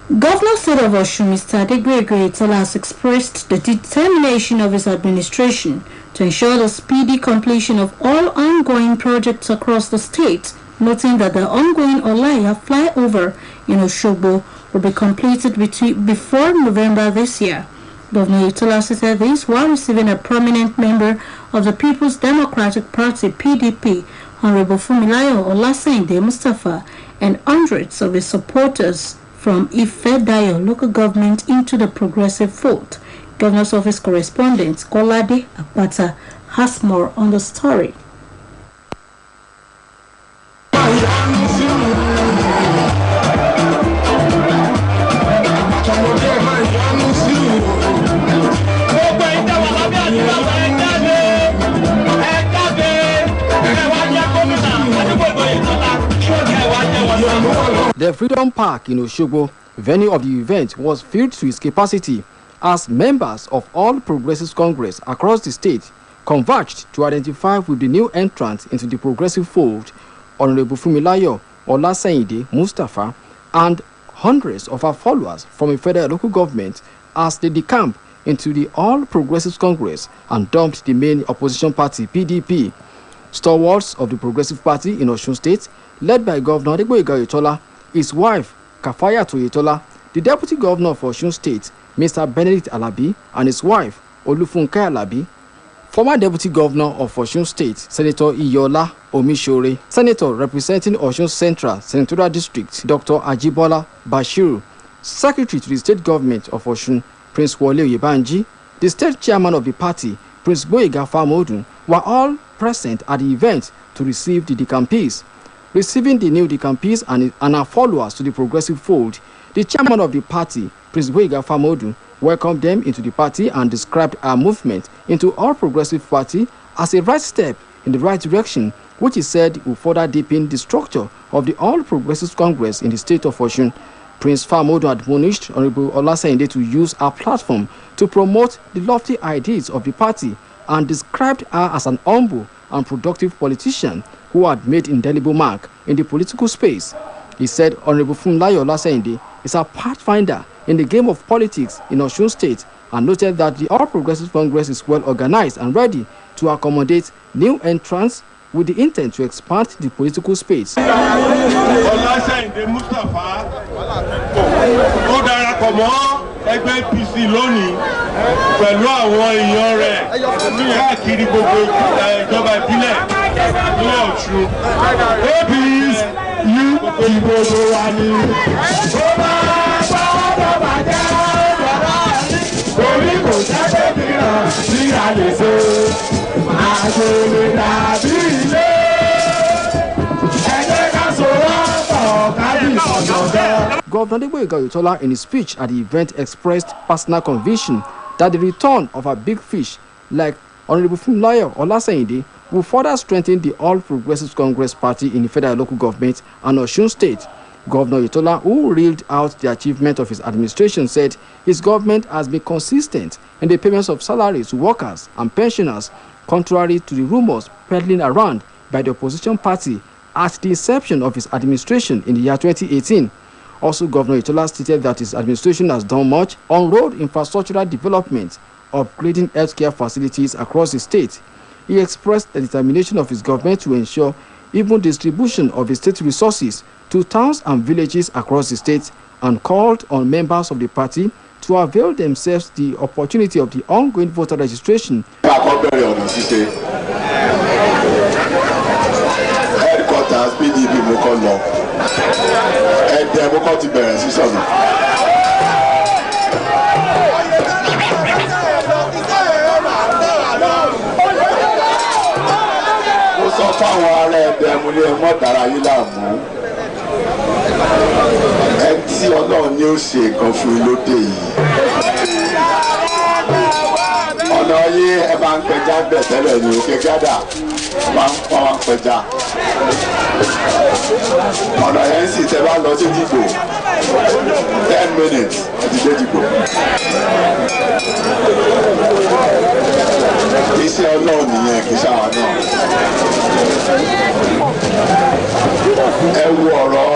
Governor State of Osun, Mr. Adegboyega has expressed the determination of his administration to ensure the speedy completion of all ongoing projects across the state, noting that the ongoing Olaya flyover in Osogbo will be completed before November this year. Governor Itola said this while receiving a prominent member of the People's Democratic Party (PDP), Honorable Funmilayo Olaseyinde Mustafa, and hundreds of his supporters from Ife-Dayo local government into the progressive fold. Governor's office correspondent Kolade Akpata has more on the story. The Freedom Park in Osogbo, venue of the event, was filled to its capacity as members of all Progressive Congress across the state converged to identify with the new entrant into the progressive fold, Honorable Funmilayo Olaseyinde Mustafa, and hundreds of our followers from a federal local government as they decamp into the All Progressive Congress and dumped the main opposition party, PDP. Stalwarts of the Progressive Party in Osun State, led by Governor Adegboyega, his wife, Kafayat Oyetola, the Deputy Governor of Osun State, Mr. Benedict Alabi, and his wife, Olufunke Alabi, former Deputy Governor of Osun State, Senator Iyola Omishore, Senator representing Osun Central Senatorial District, Dr. Ajibola Bashiru, Secretary to the State Government of Osun, Prince Wole Oyebanji, the State Chairman of the party, Prince Gboyega Famodun, were all present at the event to receive the decampees. Receiving the new decampees and our followers to the progressive fold, the chairman of the party, Prince Gboyega Famodun, welcomed them into the party and described our movement into All Progressive Party as a right step in the right direction, which he said will further deepen the structure of the All Progressive Congress in the state of Osun. Prince Famodun admonished Honorable Olaseyinde to use our platform to promote the lofty ideas of the party and described her as an humble and productive politician who had made indelible mark in the political space. He said Honorable Funmilayo Olaseyinde is a pathfinder in the game of politics in Osun State and noted that the All Progressive Congress is well organized and ready to accommodate new entrants with the intent to expand the political space. Olaseyinde Mustafa ó darapọ̀ mọ́ ẹgbẹ́ APC lónìí pẹ̀lú àwọn èèyàn rẹ̀ káàkiri gbogbo ìjọba ìbílẹ̀ ní Ọ̀ṣun. APC yìí ìbò tó wà ní. Ó máa gbọ́dọ̀ bàjẹ́ torí kò sẹ́gbẹ́ mìíràn tí a lè ṣe àgbèrè dàbí ilé. Ẹgbẹ́ ká sọ̀rọ̀ kábí ọ̀dọ̀dọ̀. Governor Adegboyega in his speech at the event expressed personal conviction that the return of a big fish like Honorable Funmilayo Olaseyinde will further strengthen the All Progressive Congress Party in the federal local government and Osun State. Governor Oyetola, who reeled out the achievement of his administration, said his government has been consistent in the payments of salaries to workers and pensioners, contrary to the rumors peddling around by the opposition party at the inception of his administration in the year 2018. Also, Governor Oyetola stated that his administration has done much on road infrastructural development, upgrading healthcare facilities across the state. He expressed the determination of his government to ensure even distribution of the state resources to towns and villages across the state and called on members of the party to avail themselves the opportunity of the ongoing voter registration. Headquarters PDP Mokono. Sọ fáwọn ará ẹgbẹ́ múlẹ̀ mọ́tàrà yìí láàmú ẹ tí Ọlọ́run ní ó ṣe nǹkan fún lóde yìí ọ̀nà yìí ẹ bá ń pẹja bẹ̀ tẹ́lẹ̀ ní òkè gádà máa ń pọ́n wọn pẹja ọ̀nà yẹn sì tẹ́ bá lọ sí dìgbò 10 minutes ẹ ti dé dìgbò. Iṣẹ́ Ọlọ́run nìyẹn kì í ṣàwọn náà. Ẹ wo ọ̀rọ̀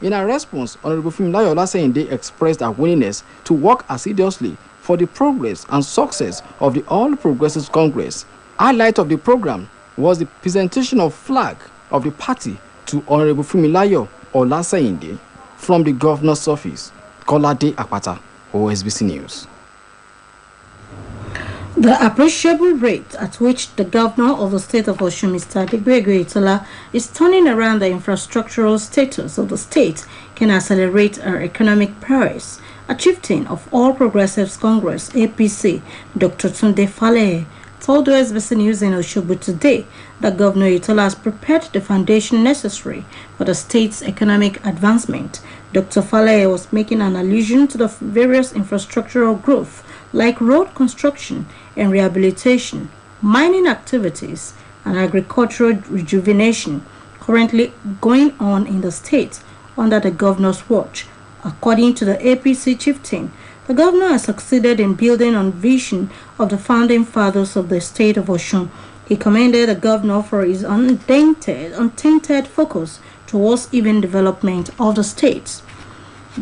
In a response, Honorable Funmilayo Olaseyinde expressed her willingness to work assiduously for the progress and success of the All Progressives Congress. Highlight of the program was the presentation of flag of the party to Honorable Funmilayo Olaseyinde from the governor's office. Kolade Akpata, OSBC News. The appreciable rate at which the governor of the state of Osun, Mr. Adegboyega Oyetola, is turning around the infrastructural status of the state can accelerate our economic prowess. A chieftain of All Progressives Congress, APC, Dr. Tunde Faleye, told OSBC News in Osogbo today that Governor Oyetola has prepared the foundation necessary for the state's economic advancement. Dr. Faleye was making an allusion to the various infrastructural growth like road construction and rehabilitation, mining activities, and agricultural rejuvenation currently going on in the state under the governor's watch. According to the APC chieftain, the governor has succeeded in building on vision of the founding fathers of the state of Osun. He commended the governor for his untainted focus towards even development of the state.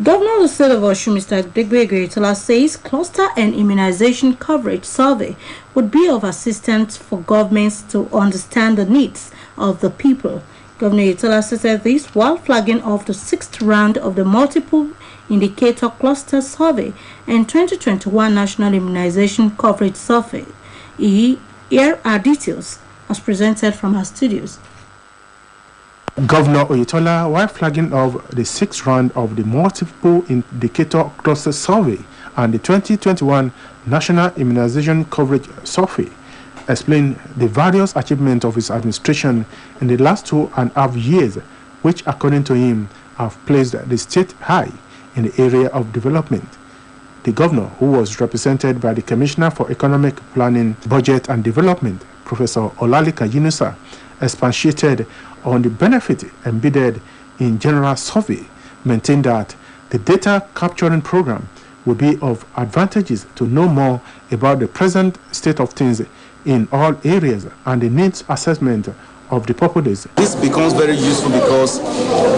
Governor of the state of Osun, Mr. Adegboyega Oyetola, says cluster and immunization coverage survey would be of assistance for governments to understand the needs of the people. Governor Oyetola said this while flagging off the 6th round of the multiple indicator cluster survey and 2021 national immunization coverage survey. Here are details as presented from our studios. Governor Oyetola, while flagging off the 6th round of the multiple indicator cluster survey and the 2021 national immunization coverage survey, explained the various achievements of his administration in the last 2.5 years, which, according to him, have placed the state high in the area of development. The governor, who was represented by the Commissioner for Economic Planning, Budget and Development, Professor Olalika Yunusa, expatiated on the benefit embedded in general survey, maintained that the data capturing program will be of advantages to know more about the present state of things in all areas and the needs assessment of the populace. This becomes very useful because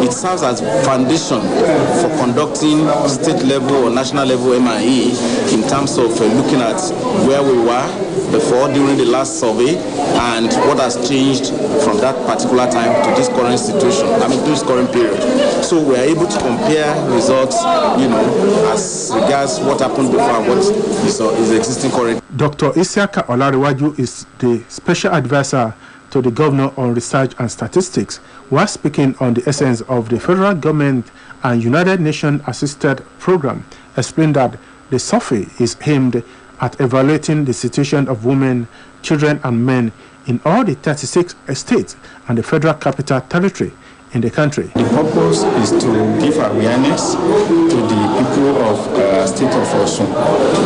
it serves as foundation for conducting state level or national level MIE in terms of looking at where we were before during the last survey and what has changed from that particular time to this current situation, to this current period. So we are able to compare results, as regards what happened before and what is existing currently. Dr. Isiaka Olariwaju is the special advisor to the governor on research and statistics, while speaking on the essence of the federal government and United Nations assisted program, explained that the survey is aimed at evaluating the situation of women, children and men in all the 36 states and the federal capital territory in the country. The purpose is to give awareness to the people of state of Osun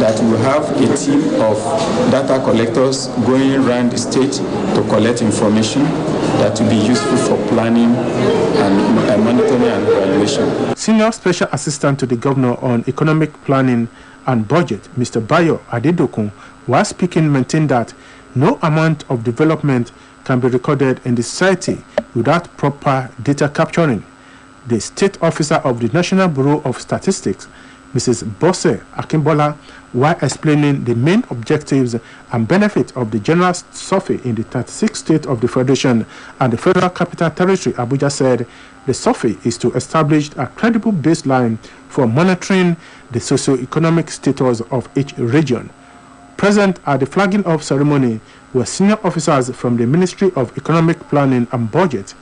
that we have a team of data collectors going around the state to collect information that will be useful for planning and monitoring and evaluation. Senior Special Assistant to the Governor on Economic Planning and Budget, Mr. Bayo Adedokun, while speaking, maintained that no amount of development can be recorded in the society without proper data capturing. The state officer of the National Bureau of Statistics, Mrs. Bose Akimbola, while explaining the main objectives and benefits of the general survey in the 36 states of the Federation and the Federal Capital Territory, Abuja, said the survey is to establish a credible baseline for monitoring the socio-economic status of each region. Present at the flagging off ceremony were senior officers from the Ministry of Economic Planning and Budget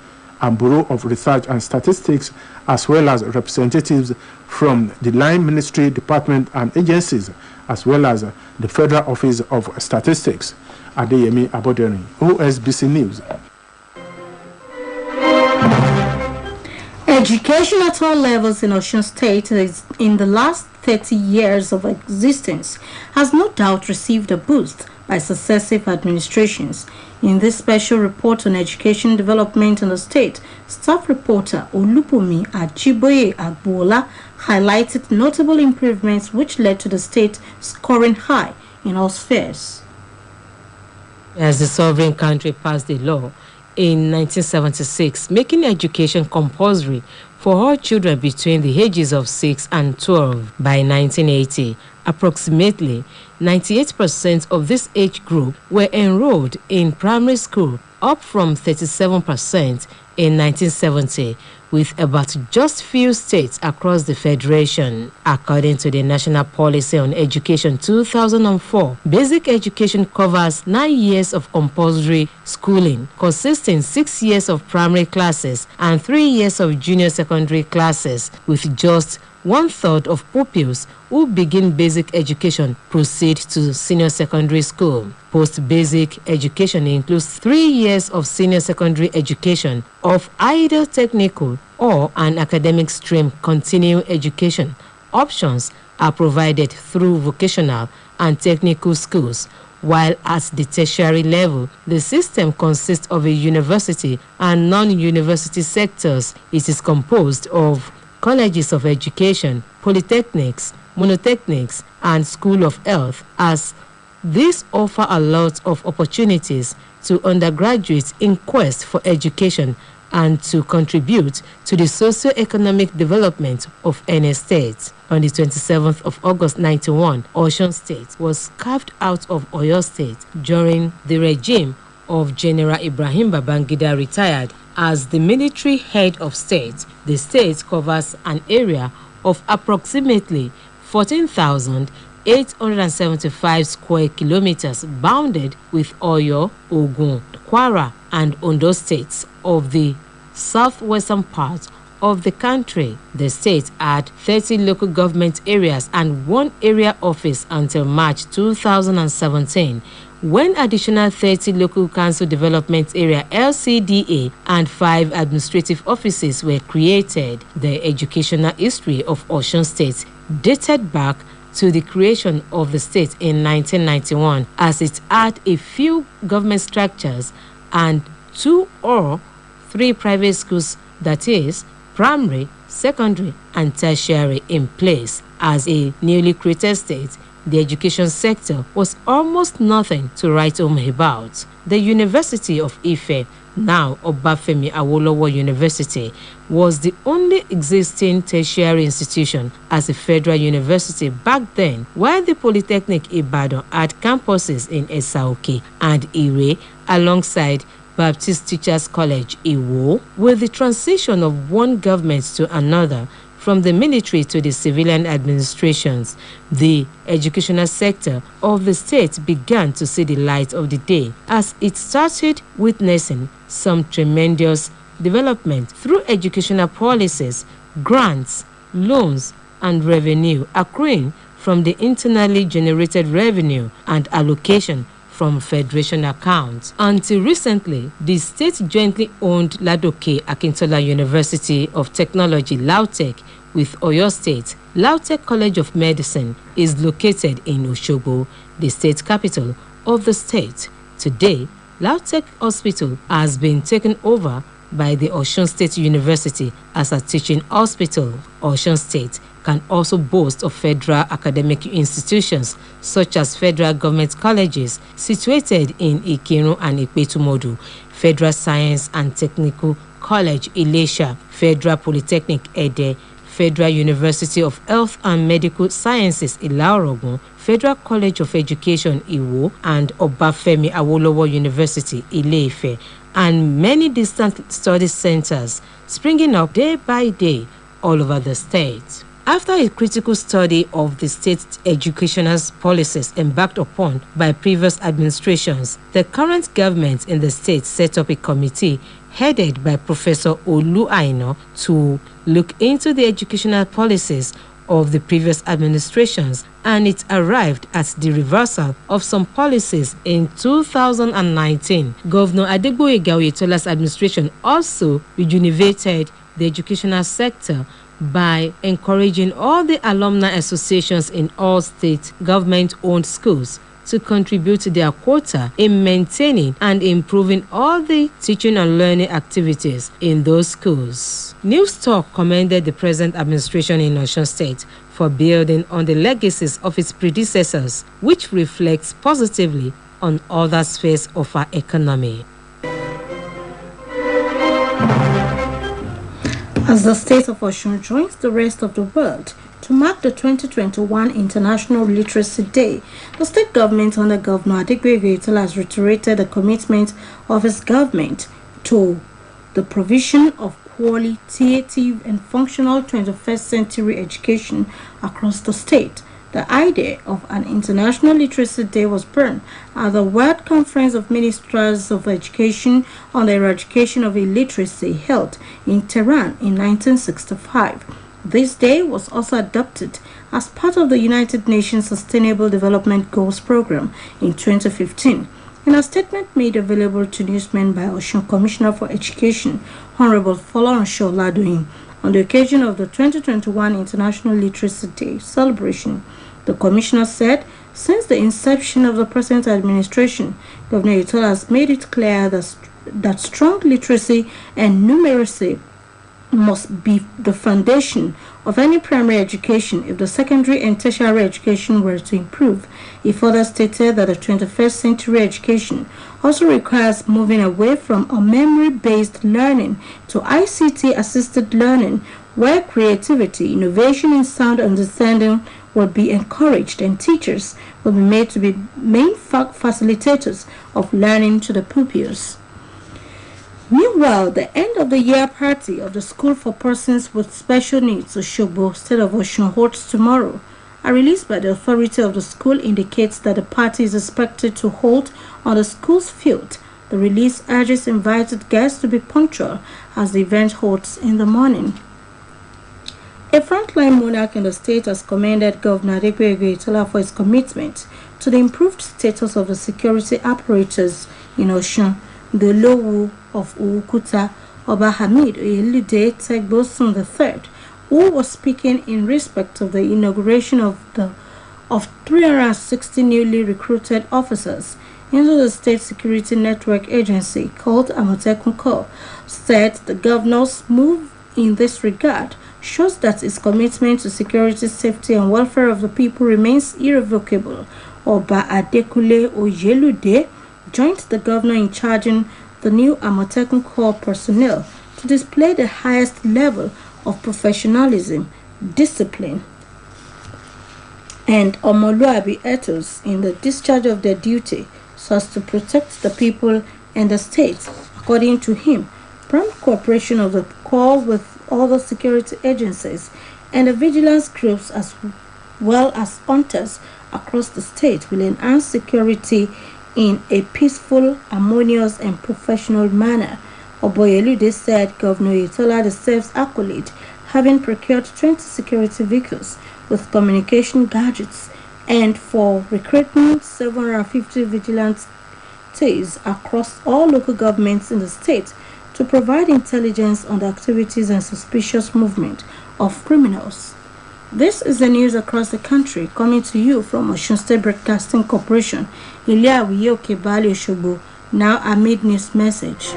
and Bureau of Research and Statistics, as well as representatives from the line ministry, department and agencies, as well as the Federal Office of Statistics. Adeyemi Abodeni, OSBC News. Education at all levels in Osun State in the last 30 years of existence has no doubt received a boost by successive administrations. In this special report on education development in the state, staff reporter Olubomi Ajiboye Agbola highlighted notable improvements which led to the state scoring high in all spheres. As the sovereign country passed a law in 1976, making education compulsory for all children between the ages of 6 and 12. By 1980, approximately 98% of this age group were enrolled in primary school, up from 37% in 1970, with about just few states across the Federation. According to the National Policy on Education 2004, basic education covers 9 years of compulsory schooling, consisting 6 years of primary classes and 3 years of junior secondary classes, with just 1/3 of pupils who begin basic education proceed to senior secondary school. Post-basic education includes 3 years of senior secondary education of either technical or an academic stream. Continuing education options are provided through vocational and technical schools, while at the tertiary level, the system consists of a university and non-university sectors. It is composed of colleges of education, polytechnics, monotechnics, and school of health, as these offer a lot of opportunities to undergraduates in quest for education and to contribute to the socio-economic development of any state. On the 27th of August 1991, Osun State was carved out of Oyo State during the regime of General Ibrahim Babangida retired as the military head of state. The state covers an area of approximately 14,875 square kilometers, bounded with Oyo, Ogun, Kwara, and Ondo states of the southwestern part of the country. The state had 30 local government areas and 1 area office until March 2017, when additional 30 local council development area LCDA and 5 administrative offices were created. The educational history of Osun State dated back to the creation of the state in 1991, as it had a few government structures and 2 or 3 private schools, that is, primary, secondary, and tertiary, in place. As a newly created state, the education sector was almost nothing to write home about. The University of Ife, now Obafemi Awolowo University, was the only existing tertiary institution as a federal university back then, while the Polytechnic Ibadan had campuses in Esaoke and Ire alongside Baptist Teachers College, Iwo. With the transition of one government to another, from the military to the civilian administrations, the educational sector of the state began to see the light of the day as it started witnessing some tremendous development through educational policies, grants, loans, and revenue accruing from the internally generated revenue and allocation from federation accounts. Until recently, the state jointly owned Ladoke Akintola University of Technology, LAUTECH, with Oyo State. LAUTECH College of Medicine is located in Osogbo, the state capital of the state. Today, LAUTECH Hospital has been taken over by the Osun State University as a teaching hospital. Osun State can also boast of federal academic institutions such as federal government colleges situated in Ikirun and Ipetumodu, Federal Science and Technical College Ilesha, Federal Polytechnic Ede, Federal University of Health and Medical Sciences Ilaorogun, Federal College of Education Iwo, and Obafemi Awolowo University Ile-Ife, and many distant study centers springing up day by day all over the state. After a critical study of the state's educational policies embarked upon by previous administrations, the current government in the state set up a committee headed by Professor Olu Aino to look into the educational policies of the previous administrations, and it arrived at the reversal of some policies in 2019. Governor Adegboyega Oyetola's administration also rejuvenated the educational sector by encouraging all the alumni associations in all state government-owned schools to contribute their quota in maintaining and improving all the teaching and learning activities in those schools. News Talk commended the present administration in Osun State for building on the legacies of its predecessors, which reflects positively on other spheres of our economy. As the state of Osun joins the rest of the world to mark the 2021 International Literacy Day, the state government under Governor Adegbegbe has reiterated the commitment of his government to the provision of qualitative and functional 21st century education across the state. The idea of an International Literacy Day was born at the World Conference of Ministers of Education on the Eradication of Illiteracy held in Tehran in 1965. This day was also adopted as part of the United Nations Sustainable Development Goals program in 2015. In a statement made available to newsmen by Osun Commissioner for Education, Honorable Folorunsho Ladoyin, on the occasion of the 2021 International Literacy Day celebration, the Commissioner said, since the inception of the present administration, Governor Oyetola has made it clear that strong literacy and numeracy must be the foundation of any primary education if the secondary and tertiary education were to improve. He further stated that the 21st century education also requires moving away from a memory-based learning to ICT-assisted learning, where creativity, innovation, and sound understanding will be encouraged, and teachers will be made to be main facilitators of learning to the pupils. Meanwhile, the end of the year party of the School for Persons with Special Needs, Osogbo, State of Osun, holds tomorrow. A release by the authority of the school indicates that the party is expected to hold on the school's field. The release urges invited guests to be punctual as the event holds in the morning. A frontline monarch in the state has commended Governor Adegbegbe for his commitment to the improved status of the security apparatus in Osun. The Lowu of Ukuta, Oba Hamid Oyelide Tegbosun III, who was speaking in respect of the inauguration of 360 newly recruited officers into the State Security Network Agency called Amotekun Corps, said the governor's move in this regard shows that his commitment to security, safety, and welfare of the people remains irrevocable. Oba Adekule Oyelude joined the governor in charging the new Amotekun Corps personnel to display the highest level of professionalism, discipline, and omoluabi ethos in the discharge of their duty so as to protect the people and the state. According to him, prompt cooperation of the Corps with other security agencies and the vigilance groups as well as hunters across the state will enhance security in a peaceful, harmonious, and professional manner. Oboyelude said Governor Oyetola deserves accolade, having procured 20 security vehicles with communication gadgets and for recruiting 750 vigilantes across all local governments in the state to provide intelligence on the activities and suspicious movement of criminals. This is the news across the country, coming to you from Osun State Broadcasting Corporation. Iliawiye Okebali Osogbo, now amid news message.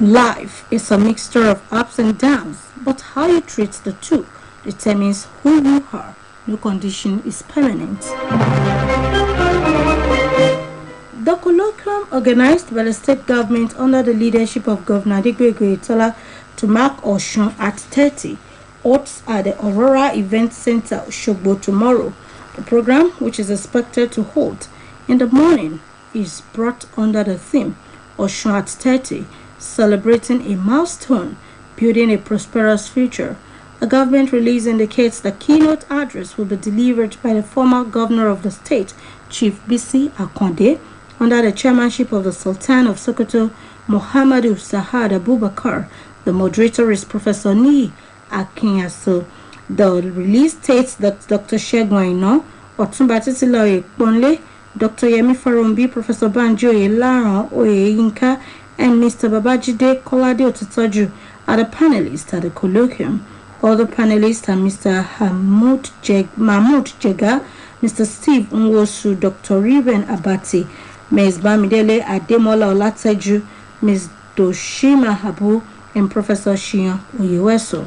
Life is a mixture of ups and downs, but how you treat the two determines who you are. No condition is permanent. The colloquium organized by the state government under the leadership of Governor Adegbegbe to mark Osun at 30 holds at the Aurora Event Center, Osogbo tomorrow. The program, which is expected to hold in the morning, is brought under the theme Osun at 30, celebrating a milestone, building a prosperous future. The government release indicates the keynote address will be delivered by the former governor of the state, Chief Bisi Akonde, under the chairmanship of the Sultan of Sokoto, Muhammadu Sahad Abubakar. The moderator is Professor Ni Akinyaso. The release states that Dr. Segun Aina, Otunba Titilayo Ekponle, Dr. Yemi Farombi, Professor Banjo Oyelaran Oyeyinka, and Mr. Babajide Kolade Otitoju are the panelists at the colloquium. Other panelists are Mr. Mahmoud Jega, Mr. Steve Nwosu, Dr. Ruben Abati, Ms. Bamidele Ademola Olateju, Ms. Doshima Habu, and Professor Shion Oyeweso.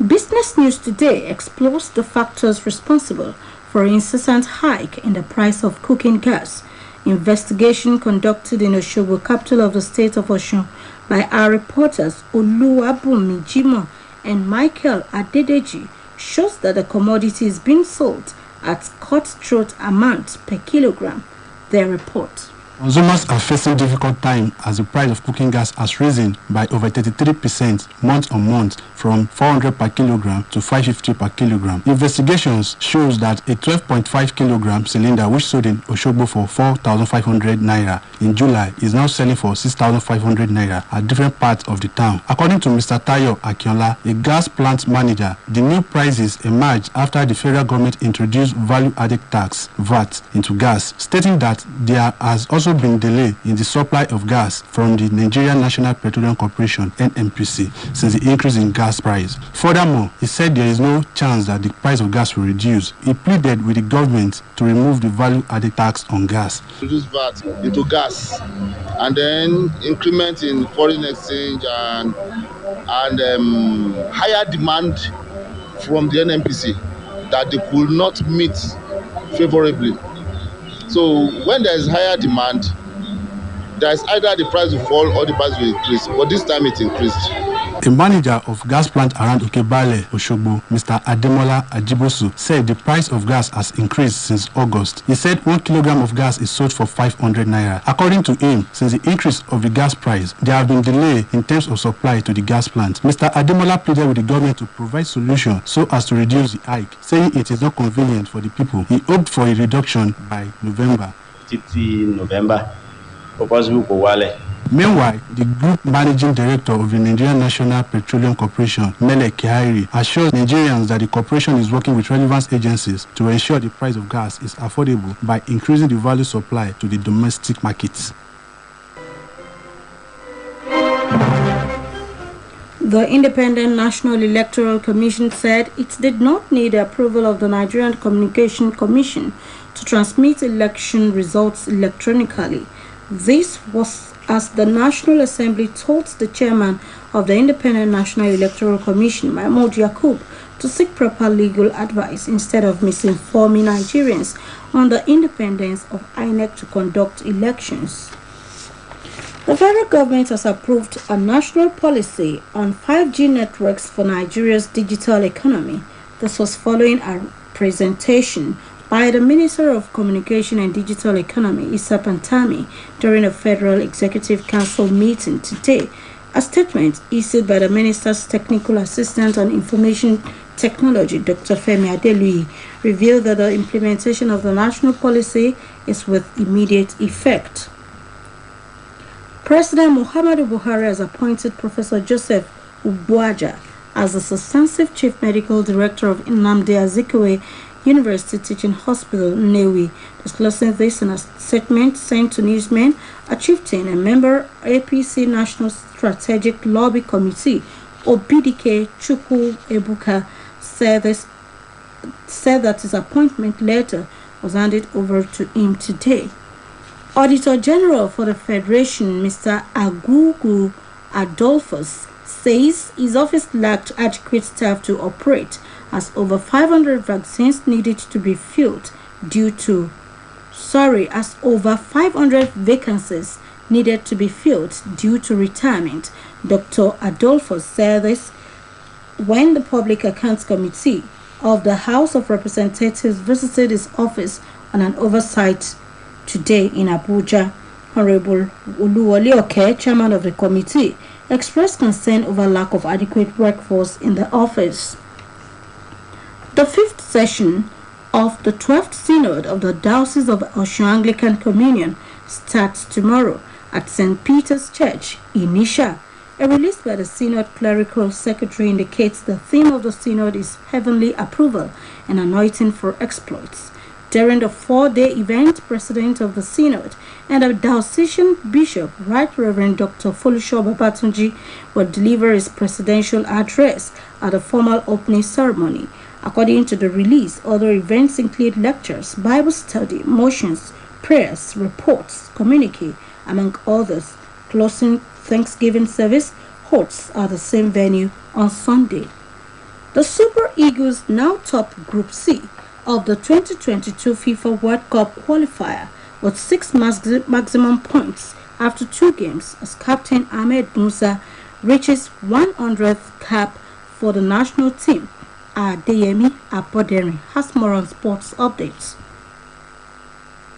Business News Today explores the factors responsible for an incessant hike in the price of cooking gas. Investigation conducted in Osogbo, capital of the state of Osun, by our reporters Oluwabunmi Jimoh and Michael Adedeji shows that the commodity is being sold at cutthroat amounts per kilogram. Their report. Consumers are facing difficult time as the price of cooking gas has risen by over 33% month on month from 400 per kilogram to 550 per kilogram. Investigations shows that a 12.5 kilogram cylinder which sold in Oshogbo for 4,500 naira in July is now selling for 6,500 naira at different parts of the town. According to Mr. Tayo Akinola, a gas plant manager, the new prices emerged after the federal government introduced value-added tax (VAT) into gas, stating that there has also been delay in the supply of gas from the Nigerian National Petroleum Corporation (NNPC) since the increase in gas price. Furthermore, he said there is no chance that the price of gas will reduce. He pleaded with the government to remove the value-added tax on gas. Reduce VAT into gas, and then increment in foreign exchange and higher demand from the NNPC that they could not meet favorably. So when there is higher demand, there is either the price will fall or the price will increase. But this time it increased. The manager of gas plant around Okebale, Oshogbo, Mr. Ademola Ajibosu, said the price of gas has increased since August. He said 1 kilogram of gas is sold for 500 naira. According to him, since the increase of the gas price, there have been delay in terms of supply to the gas plant. Mr. Ademola pleaded with the government to provide solution so as to reduce the hike, saying it is not convenient for the people. He hoped for a reduction by November. Meanwhile, the group managing director of the Nigerian National Petroleum Corporation, Mele Kihairi, assures Nigerians that the corporation is working with relevant agencies to ensure the price of gas is affordable by increasing the value supply to the domestic markets. The Independent National Electoral Commission said it did not need the approval of the Nigerian Communication Commission to transmit election results electronically. This was as the National Assembly told the chairman of the Independent National Electoral Commission, Mahmoud Yakub, to seek proper legal advice instead of misinforming Nigerians on the independence of INEC to conduct elections. The federal government has approved a national policy on 5G networks for Nigeria's digital economy. This was following a presentation by the Minister of Communication and Digital Economy, Issa Pantami, during a Federal Executive Council meeting today. A statement issued by the Minister's Technical Assistant on Information Technology, Dr. Femi Adelui, revealed that the implementation of the national policy is with immediate effect. President Muhammadu Buhari has appointed Professor Joseph Ubuaja as the substantive Chief Medical Director of Nnamdi Azikiwe University Teaching Hospital, Nnewi. Disclosing this in a statement sent to newsmen, a chieftain and member APC National Strategic Lobby Committee, Obidike Chukwu Ebuka, said that his appointment letter was handed over to him today. Auditor General for the Federation, Mr. Agugu Adolphus, says his office lacked adequate staff to operate, as over 500 vaccines needed to be filled as over 500 vacancies needed to be filled due to retirement. Dr. Adolphus said this when the Public Accounts Committee of the House of Representatives visited his office on an oversight today in Abuja. Honorable Oluwole Oke, chairman of the committee, expressed concern over lack of adequate workforce in the office. The fifth session of the 12th Synod of the Diocese of Osun Anglican Communion starts tomorrow at St. Peter's Church in Isha. A release by the Synod Clerical Secretary indicates the theme of the Synod is Heavenly Approval and Anointing for Exploits. During the 4-day event, President of the Synod and the Diocesan Bishop, Right Reverend Dr. Folusho Babatunji, will deliver his presidential address at the formal opening ceremony. According to the release, other events include lectures, Bible study, motions, prayers, reports, communique, among others. Closing Thanksgiving service holds at the same venue on Sunday. The Super Eagles now top Group C of the 2022 FIFA World Cup qualifier with 6 maximum points after 2 games as Captain Ahmed Musa reaches 100th cap for the national team. Adeyemi Aboderi has more on sports updates.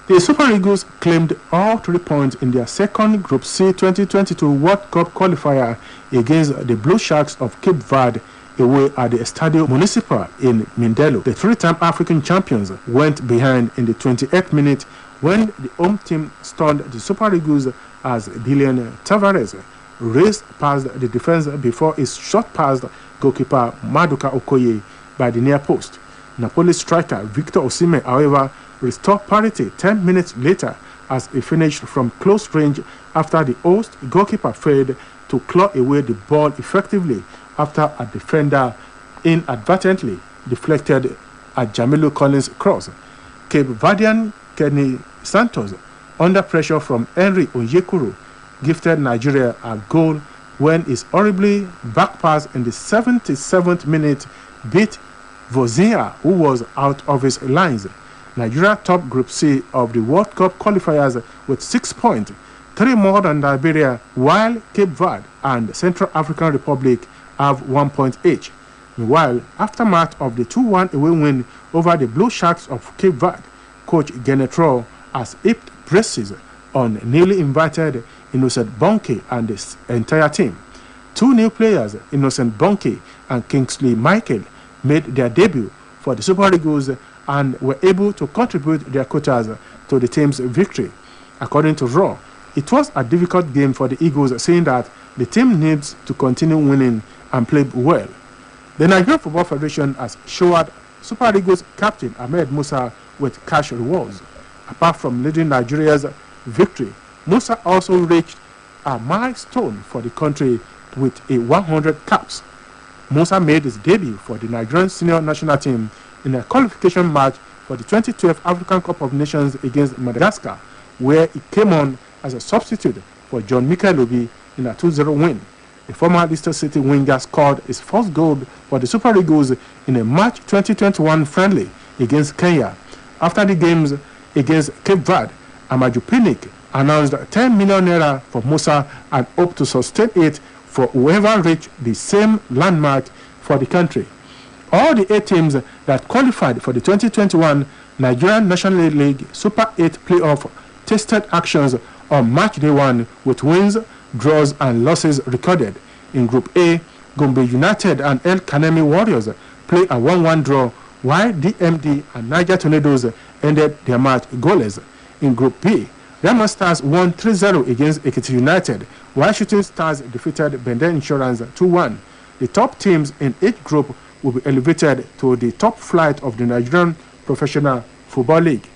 The Super Eagles claimed all 3 points in their second Group C 2022 World Cup qualifier against the Blue Sharks of Cape Verde away at the Estadio Municipal in Mindelo. The 3-time African champions went behind in the 28th minute when the home team stunned the Super Eagles as Dylan Tavares raced past the defense before his shot past goalkeeper Maduka Okoye by the near post. Napoli striker Victor Osimhen, however, restored parity 10 minutes later as he finished from close range after the host goalkeeper failed to claw away the ball effectively after a defender inadvertently deflected a Jamilu Collins cross. Cape Verdean Kenny Santos, under pressure from Henry Onyekuru, gifted Nigeria a goal when his horribly back pass in the 77th minute beat Vozia, who was out of his lines. Nigeria topped Group C of the World Cup qualifiers with 6 points, 3 more than Liberia, while Cape Verde and Central African Republic have 1 point each. Meanwhile, aftermath of the 2-1 away win over the Blue Sharks of Cape Verde, coach Genetro has heaped praises on newly invited Innocent Bonke and the entire team. 2 new players, Innocent Bonke and Kingsley Michael, made their debut for the Super Eagles and were able to contribute their quotas to the team's victory. According to Raw, it was a difficult game for the Eagles, saying that the team needs to continue winning and play well. The Nigerian Football Federation has showered Super Eagles captain Ahmed Musa with cash rewards. Apart from leading Nigeria's victory, Musa also reached a milestone for the country with 100 caps. Musa made his debut for the Nigerian senior national team in a qualification match for the 2012 African Cup of Nations against Madagascar, where he came on as a substitute for John Mikel Obi in a 2-0 win. The former Leicester City winger scored his first goal for the Super Eagles in a March 2021 friendly against Kenya. After the games against Cape Verde, Amaju Pinnick announced 10 million naira for Musa and hoped to sustain it for whoever reached the same landmark for the country. All the 8 teams that qualified for the 2021 Nigerian National League Super 8 playoff tested actions on match day 1 with wins, draws and losses recorded. In Group A, Gombe United and El Kanemi Warriors play a 1-1 draw, while DMD and Niger Tornadoes ended their match goalless. In Group B, Rema Stars won 3-0 against Ekiti United, while Shooting Stars defeated Bende Insurance 2-1. The top teams in each group will be elevated to the top flight of the Nigerian Professional Football League.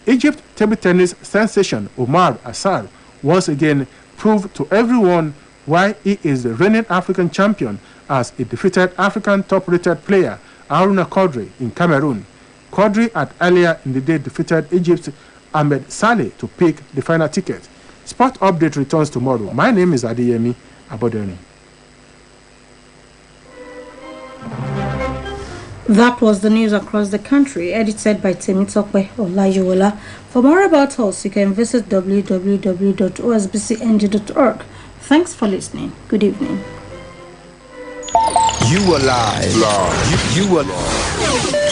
Egypt table tennis sensation Omar Assar once again proved to everyone why he is the reigning African champion as he defeated African top-rated player Haruna Quadri in Cameroon. Quadri had earlier in the day defeated Egypt's Ahmed Saleh to pick the final ticket. Sport Update returns tomorrow. My name is Adeyemi Aboderi. That was the news across the country, edited by Temitope Olajuwola. For more about us, you can visit www.osbcng.org. Thanks for listening. Good evening. You alive. You alive.